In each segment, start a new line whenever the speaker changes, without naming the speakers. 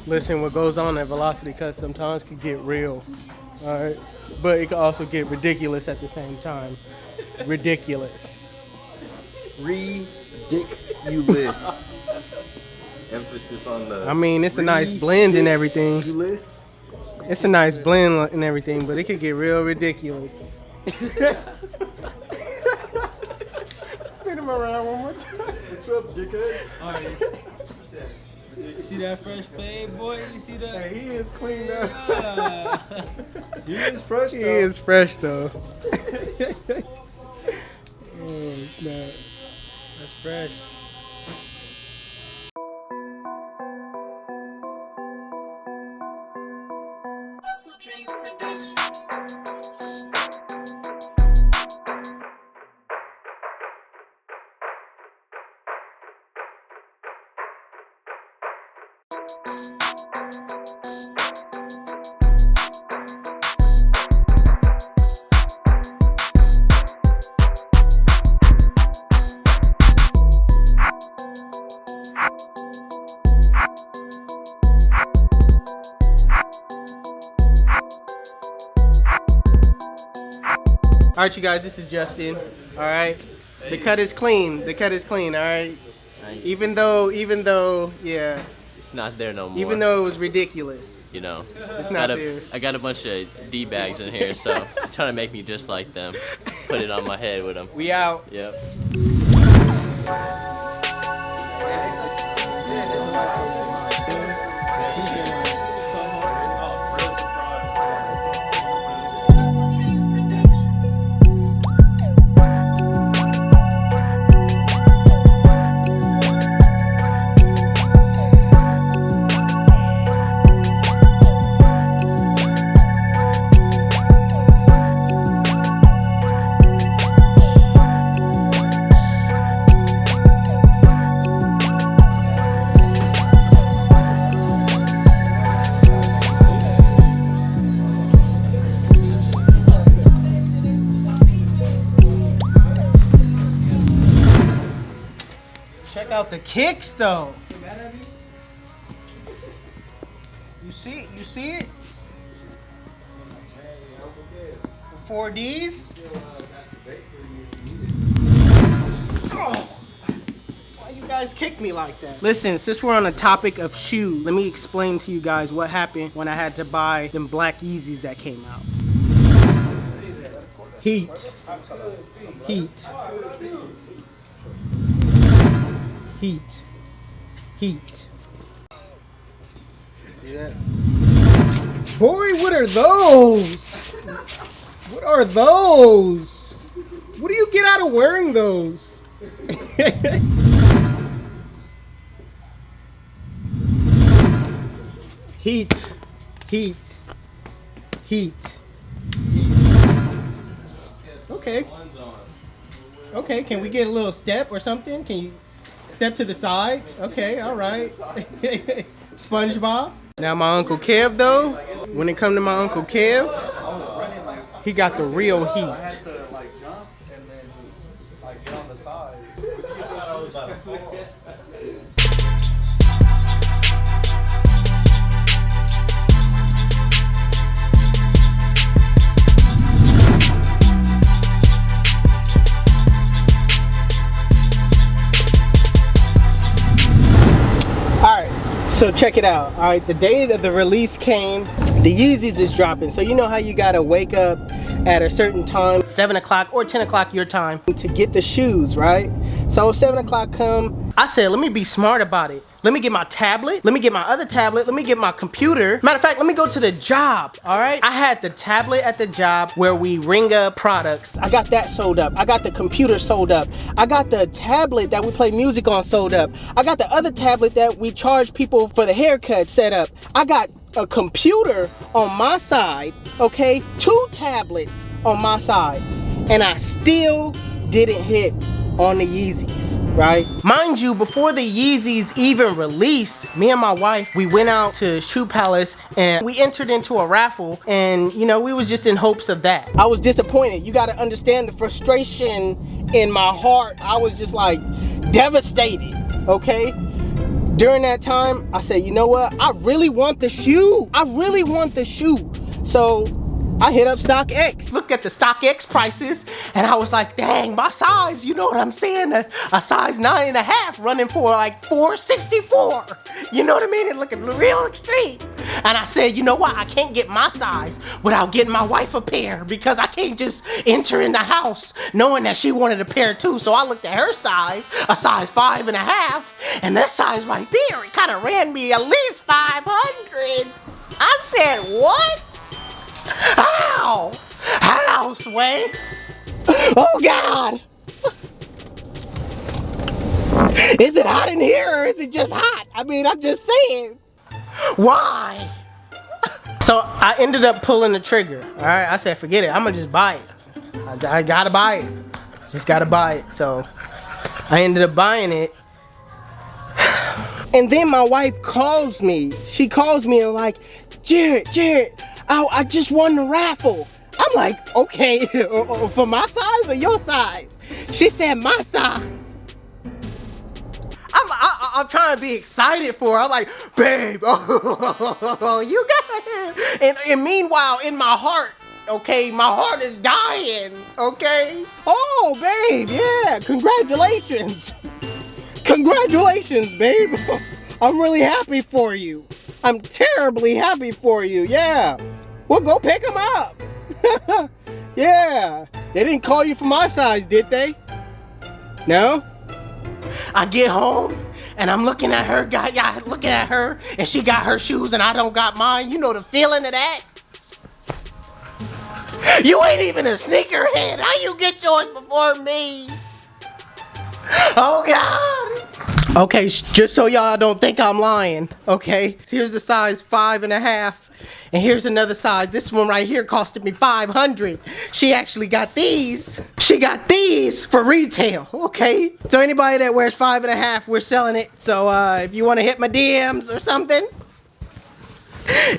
Listen, what goes on at Velocity Cut sometimes can get real, all right? But it can also get ridiculous at the same time. Ridiculous.
Ridiculous. Emphasis on the.
I mean, it's a nice blend and everything.
Ridiculous.
It's a nice blend and everything, but it could get real ridiculous. Spin him around one more time.
What's up, dickhead?
See that fresh fade, boy? You see that?
Hey, he is cleaned up.
He is fresh though.
He is fresh though. Oh, snap.
That's fresh.
All right, you guys, this is Justin. All right, the cut is clean. The cut is clean. All right. Even though, yeah.
It's not there no more.
Even though it was ridiculous.
You know,
It's not there.
I got a bunch of D-bags in here, so trying to make me just like them. Put it on my head with them.
We out.
Yep.
Check out the kicks though. You see it? 4Ds. Oh, why you guys kick me like that? Listen, since we're on the topic of shoes, let me explain to you guys what happened when I had to buy them black Yeezys that came out. Heat. Heat. Heat. Heat. See that? Boy, what are those? What are those? What do you get out of wearing those? Heat. Heat. Heat. Okay. Okay, can we get a little step or something? Can you step to the side? Okay, all right. SpongeBob. Now my Uncle Kev though, when it comes to my Uncle Kev, he got the real heat.
I had to like jump and then just like get on the side.
So check it out. All right, the day that the release came, the Yeezys is dropping. So you know how you gotta wake up at a certain time, 7 o'clock or 10 o'clock your time, to get the shoes, right? So 7 o'clock come, I said, let me be smart about it. Let me get my tablet, let me get my other tablet, let me get my computer. Matter of fact, let me go to the job, all right? I had the tablet at the job where we ring up products. I got that sold up. I got the computer sold up. I got the tablet that we play music on sold up. I got the other tablet that we charge people for the haircut set up. I got a computer on my side, okay? 2 tablets on my side, and I still didn't hit on the Yeezys, right? Mind you, before the Yeezys even released, me and my wife, we went out to Shoe Palace and we entered into a raffle, and you know, we was just in hopes of that. I was disappointed. You gotta understand the frustration in my heart. I was just like devastated, okay? During that time, I said, you know what? I really want the shoe. I really want the shoe. So I hit up StockX, looked at the StockX prices, and I was like, dang, my size, you know what I'm saying? A size 9.5 running for like $464. You know what I mean? It looking real extreme. And I said, you know what? I can't get my size without getting my wife a pair, because I can't just enter in the house knowing that she wanted a pair too. So I looked at her size, a size 5.5, and that size right there, it kind of ran me at least 500. I said, what? How? How, Sway? Oh God! Is it hot in here or is it just hot? I mean, I'm just saying. Why? So I ended up pulling the trigger. All right, I said, forget it. I'm gonna just buy it. I gotta buy it. Just gotta buy it. So I ended up buying it. And then my wife calls me. She calls me and like, Jared, I just won the raffle. I'm like, okay, for my size or your size? She said my size. I'm trying to be excited for her. I'm like, babe, oh, you got it. And meanwhile, in my heart, okay, my heart is dying, okay? Oh, babe, yeah, congratulations. Congratulations, babe. I'm really happy for you. I'm terribly happy for you, yeah. Well, go pick them up. Yeah. They didn't call you for my size, did they? No? I get home and I'm looking at her, looking at her, and she got her shoes and I don't got mine. You know the feeling of that? You ain't even a sneakerhead. How you get yours before me? Oh God. Okay, just so y'all don't think I'm lying, okay? So here's the size 5.5, and here's another size. This one right here costed me $500. She actually got these. She got these for retail, okay? So anybody that wears 5.5, we're selling it. So if you want to hit my DMs or something,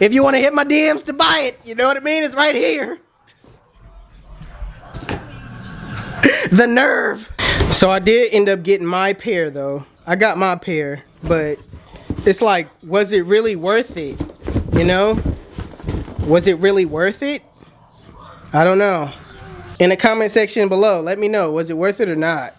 if you want to hit my DMs to buy it, you know what I mean? It's right here. The nerve. So I did end up getting my pair though. I got my pair, but it's like, was it really worth it? You know? Was it really worth it? I don't know. In the comment section below, let me know, was it worth it or not?